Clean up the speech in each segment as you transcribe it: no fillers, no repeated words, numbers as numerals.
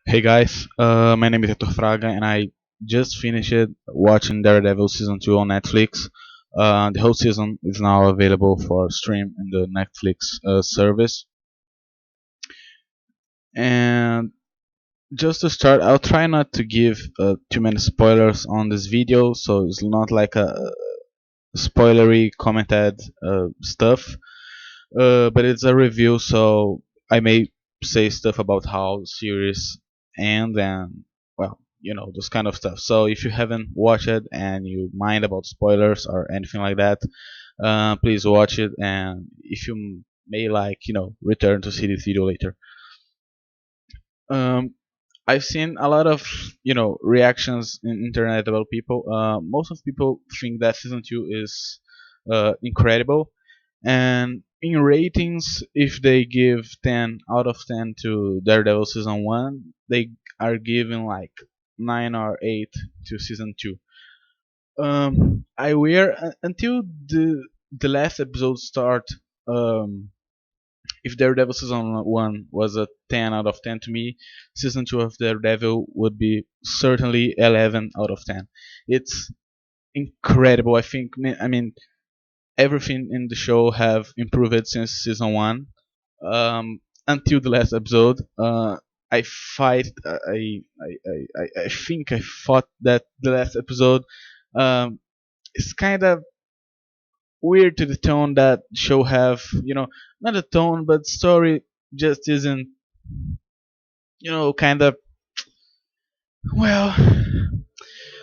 Hey guys, my name is Heitor Fraga and I just finished watching Daredevil season 2 on Netflix. The whole season is now available for stream in the Netflix service. And just to start, I'll try not to give too many spoilers on this video, so it's not like a spoilery commented stuff. But it's a review, so I may say stuff about how the series ends and well, those kind of stuff. So if you haven't watched it and you mind about spoilers or anything like that, please watch it. And if you may like, return to see this video later. Um, I've seen a lot of reactions in internet about people. Most of people think that season two is incredible, and in ratings, if they give 10 out of 10 to Daredevil season 1, they are giving like 9 or 8 to season 2. I wear until the last episode start. If Daredevil season 1 was a 10 out of 10 to me, season 2 of Daredevil would be certainly 11 out of 10. It's incredible. I mean, everything in the show have improved since season one. Until the last episode, I fight. I think I thought that the last episode is kind of weird to the tone that show have. Not the tone, but story just isn't. Kind of well.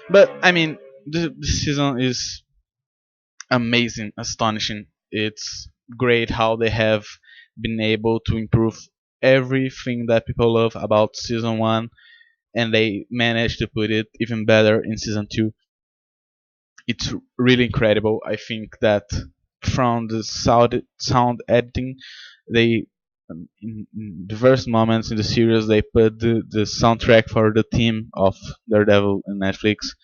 But I mean, the season is amazing, astonishing. It's great how they have been able to improve everything that people love about season one, and they managed to put it even better in season two. It's really incredible. I think that from the sound editing, they in diverse moments in the series they put the soundtrack for the theme of Daredevil in Netflix.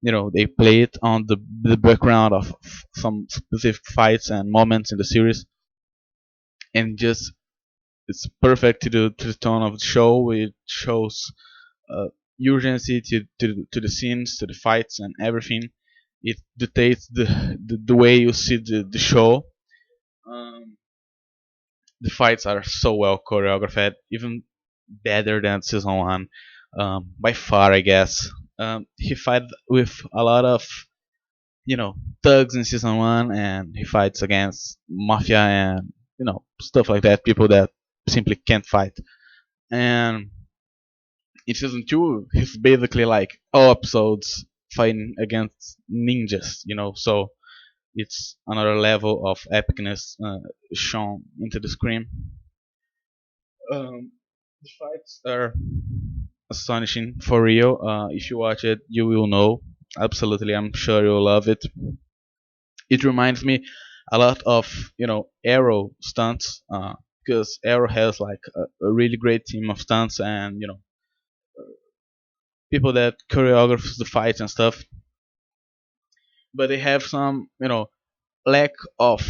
They play it on the background of some specific fights and moments in the series, and just it's perfect to the tone of the show. It shows uh, urgency to the scenes, to the fights and everything. It dictates the way you see the show. um, the fights are so well choreographed, even better than season one, by far, I guess. He fight with a lot of thugs in season one, and he fights against mafia and stuff like that. People that simply can't fight. And in season two, he's basically like all episodes fighting against ninjas. So it's another level of epicness shown into the screen. The fights are astonishing for real. If you watch it, you will know. Absolutely, I'm sure you'll love it. It reminds me a lot of Arrow stunts, because Arrow has like a really great team of stunts and people that choreographs the fights and stuff, but they have some lack of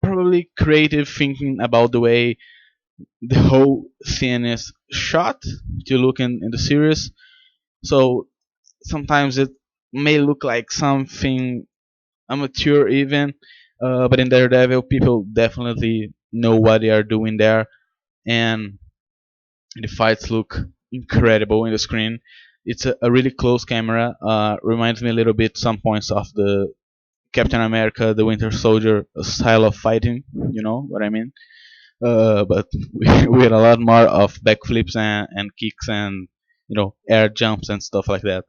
probably creative thinking about the way the whole scene is shot to look in the series. So sometimes it may look like something amateur even, but in Daredevil people definitely know what they are doing there, and the fights look incredible in the screen. It's a really close camera. Reminds me a little bit some points of the Captain America, the Winter Soldier style of fighting. You know what I mean? But with a lot more of backflips and kicks and air jumps and stuff like that.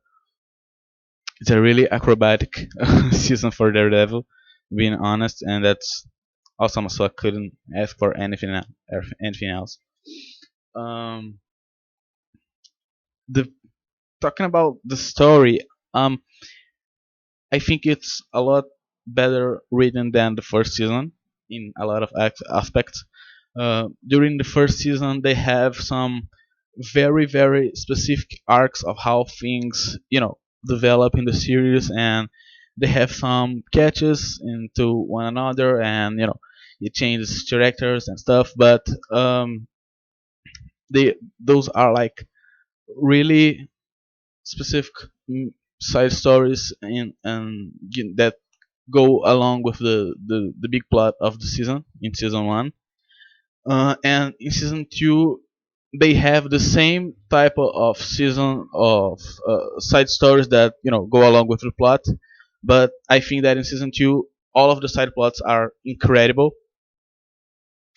It's a really acrobatic season for Daredevil, being honest, and that's awesome. So I couldn't ask for anything else. Um, the Talking about the story, um, I think it's a lot better written than the first season in a lot of aspects. During the first season, they have some very very specific arcs of how things develop in the series, and they have some catches into one another, and it changes characters and stuff. But those are like really specific side stories that go along with the big plot of the season in season one. And in season two, they have the same type of season of side stories that go along with the plot. But I think that in season two, all of the side plots are incredible,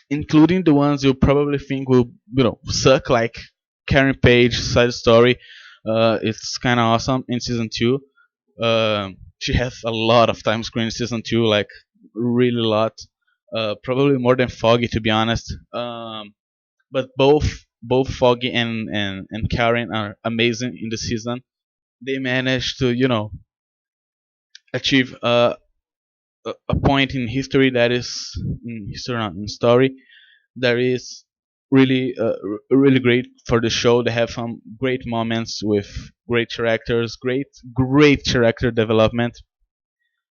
including the ones you probably think will suck, like Karen Page side story. It's kind of awesome in season two. She has a lot of time screen in season two, like really a lot. Probably more than Foggy, to be honest. But both Foggy and Karen are amazing in the season. They managed to achieve a point in history that is in history, not in story, that is really great for the show. They have some great moments with great characters, great character development,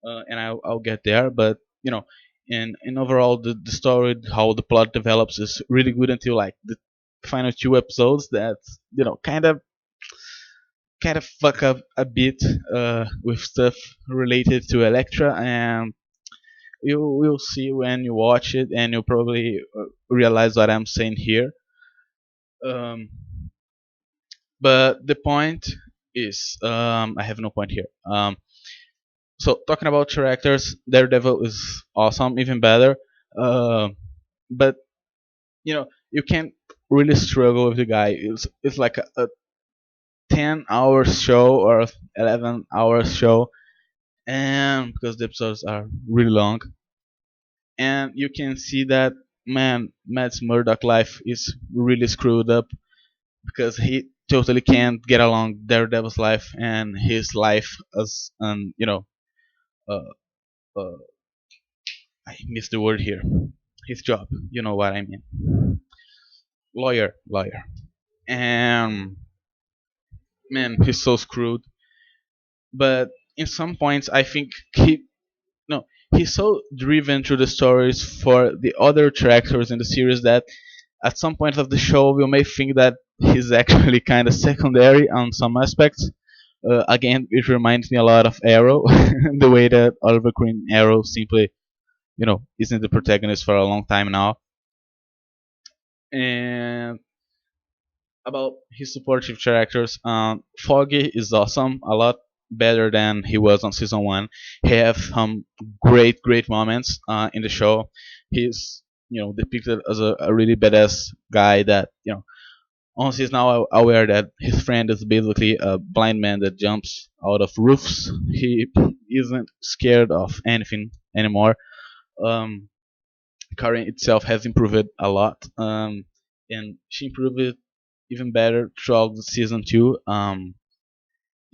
and I'll get there. But in overall the story, how the plot develops is really good until like the final two episodes that kind of fuck up a bit with stuff related to Elektra, and you will see when you watch it, and you'll probably realize what I'm saying here. Um, but the point is, I have no point here. So talking about characters, Daredevil is awesome, even better. Uh, but you can't really struggle with the guy. It's like a 10-hour show or 11-hour show, and because the episodes are really long, and you can see that man, Matt Murdock life is really screwed up because he totally can't get along Daredevil's life and his life as an uh, uh, I missed the word here. His job, you know what I mean. Lawyer. And man, he's so screwed. But in some points, I think no, he's so driven through the stories for the other characters in the series that at some point of the show we may think that he's actually kind of secondary on some aspects. Again, it reminds me a lot of Arrow, the way that Oliver Queen Arrow simply, isn't the protagonist for a long time now. And about his supportive characters, Foggy is awesome, a lot better than he was on season one. He have some great moments in the show. He's depicted as a really badass guy that once he's now aware that his friend is basically a blind man that jumps out of roofs, he isn't scared of anything anymore. Um, Karen itself has improved a lot, and she improved even better throughout the season two.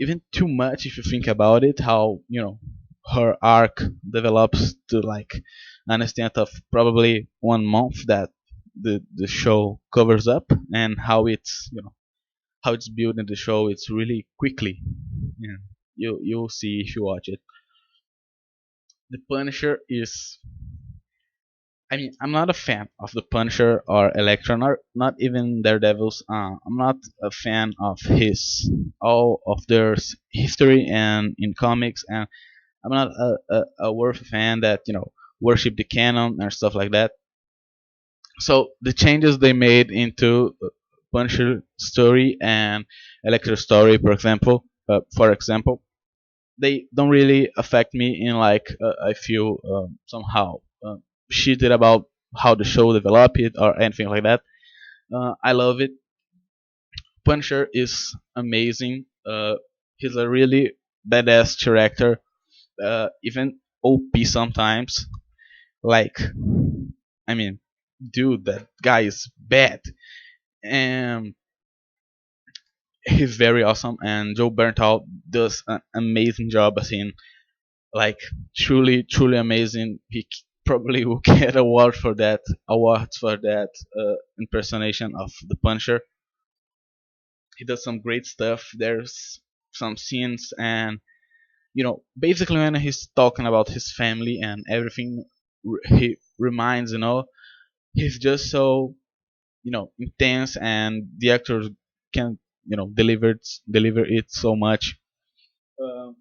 Even too much if you think about it. How her arc develops to like an extent of probably 1 month that the show covers up, and how it's built in the show. It's really quickly. Yeah, you'll see if you watch it. The Punisher is. I mean, I'm not a fan of the Punisher or Elektra, not even Daredevils. I'm not a fan of his all of their history and in comics, and I'm not a Worf fan that worship the canon and stuff like that. So the changes they made into Punisher story and Elektra story, for example, they don't really affect me in like I feel somehow shitted about how the show developed it or anything like that. I love it. Punisher is amazing. He's a really badass character, even OP sometimes. Like, I mean, dude, that guy is bad, and he's very awesome. And Joe Bernthal does an amazing job as him. Like, truly amazing. He probably will get awards for that impersonation of the Punisher. He does some great stuff. There's some scenes, and basically when he's talking about his family and everything, he reminds, he's just so. intense, and the actors can deliver it so much. Um,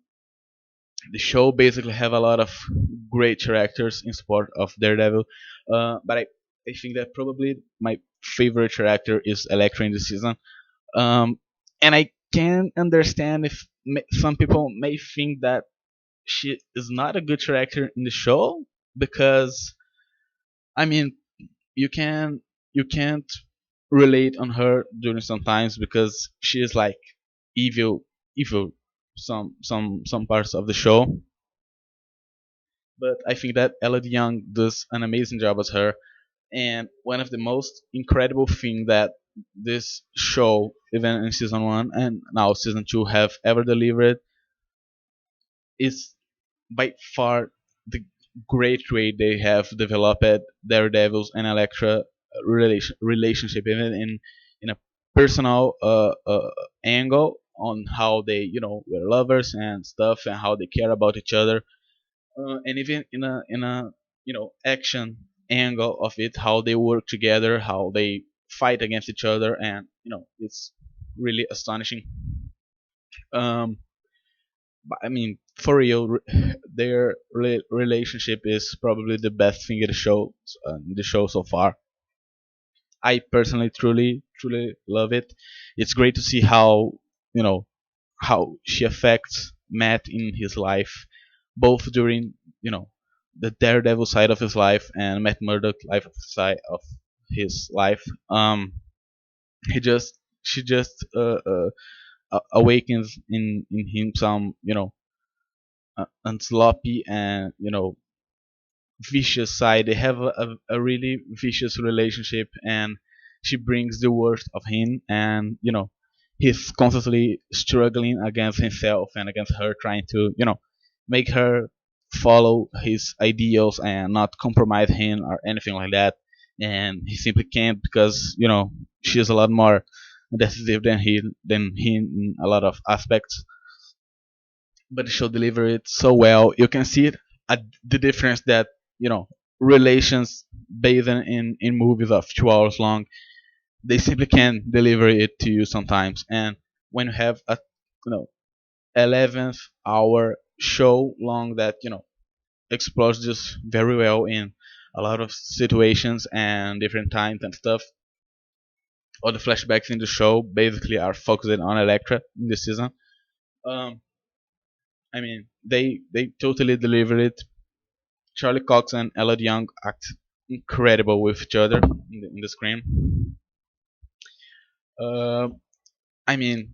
the show basically have a lot of great characters in support of Daredevil, but I think that probably my favorite character is Elektra in the season. Um, and I can understand if some people may think that she is not a good character in the show, because I mean you can you can't relate on her during some times because she is like evil some parts of the show. But I think that Elodie Young does an amazing job as her. And one of the most incredible thing that this show, even in season one and now season two, have ever delivered is by far the great way they have developed Daredevil's and Elektra relationship, even in a personal angle on how they were lovers and stuff, and how they care about each other, and even in a action angle of it, how they work together, how they fight against each other, and it's really astonishing. Um, but I mean, for real, their relationship is probably the best thing in the show so far. I personally truly love it. It's great to see how you know how she affects Matt in his life, both during the Daredevil side of his life and Matt Murdock life of side of his life. He just she just awakens in him some sloppy and vicious side. They have a really vicious relationship, and she brings the worst of him, and he's constantly struggling against himself and against her, trying to make her follow his ideals and not compromise him or anything like that. And he simply can't, because she's a lot more decisive than he in a lot of aspects. But the show delivered it so well. You can see it the difference that relations based in movies of 2 hours long, they simply can't deliver it to you sometimes. And when you have a 11th hour show long that explores this very well in a lot of situations and different times and stuff, all the flashbacks in the show basically are focused on Elektra in this season. um, I mean, they totally delivered it. Charlie Cox and Elliot Young act incredible with each other in the screen. Uh, I mean,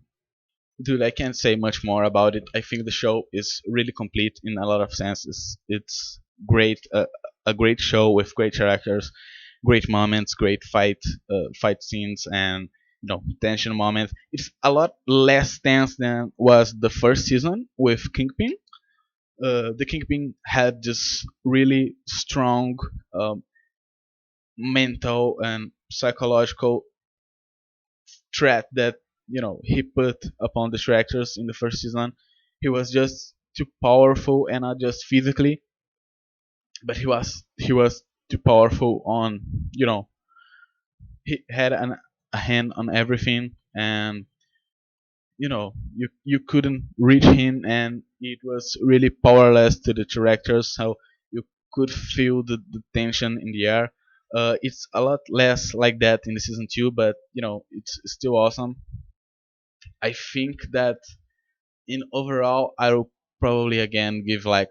dude, I can't say much more about it. I think the show is really complete in a lot of senses. It's great, a great show with great characters, great moments, great fight scenes, and tension moments. It's a lot less tense than was the first season with Kingpin. The Kingpin had this really strong um, mental and psychological threat that he put upon the characters in the first season. He was just too powerful, and not just physically, but he was too powerful on he had a hand on everything, and you couldn't reach him, and it was really powerless to the characters. So you could feel the tension in the air. It's a lot less like that in the season two, but it's still awesome. I think that in overall, I will probably again give like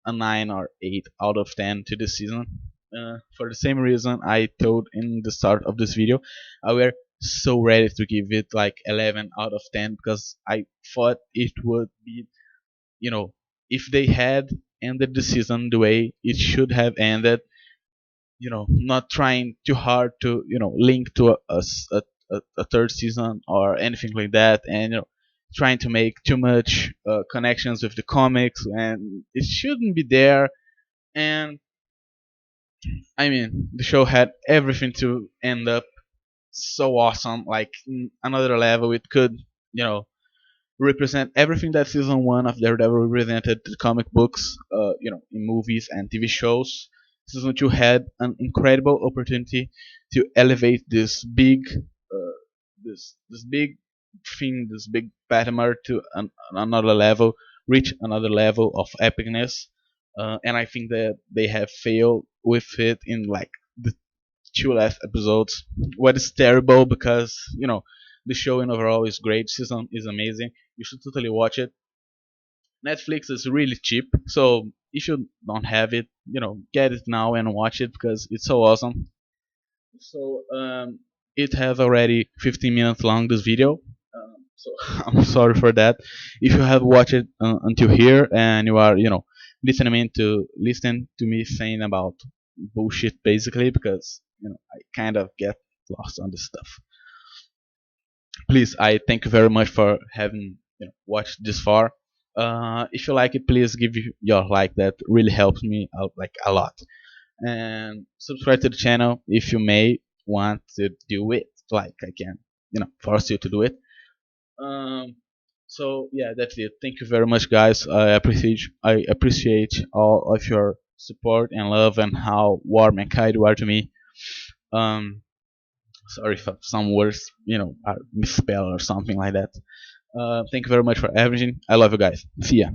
a 9 or 8 out of 10 to this season. For the same reason I told in the start of this video, I were so ready to give it like 11 out of 10, because I thought it would be, you know, if they had ended the season the way it should have ended, not trying too hard to link to a third season or anything like that, and trying to make too much connections with the comics, and it shouldn't be there. And I mean, the show had everything to end up so awesome, like another level. It could you know represent everything that season one of Daredevil represented to comic books, in movies and TV shows. Season two had an incredible opportunity to elevate this big this big thing, this big Patmar to another level, reach another level of epicness. And I think that they have failed with it in like the two last episodes. What is terrible because the show in overall is great. Season is amazing. You should totally watch it. Netflix is really cheap, so if you don't have it, get it now and watch it because it's so awesome. So it has already 15 minutes long this video. So I'm sorry for that. If you have watched it until here and you are listening to me saying about bullshit basically because I kind of get lost on this stuff. Please, I thank you very much for having watched this far. If you like it, please give your like. That really helps me out like a lot. And subscribe to the channel if you may want to do it. Like I can, force you to do it. Um, so yeah, that's it. Thank you very much, guys. I appreciate all of your support and love and how warm and kind you are to me. Um, Sorry if some words are misspelled or something like that. Thank you very much for everything. I love you guys. See ya.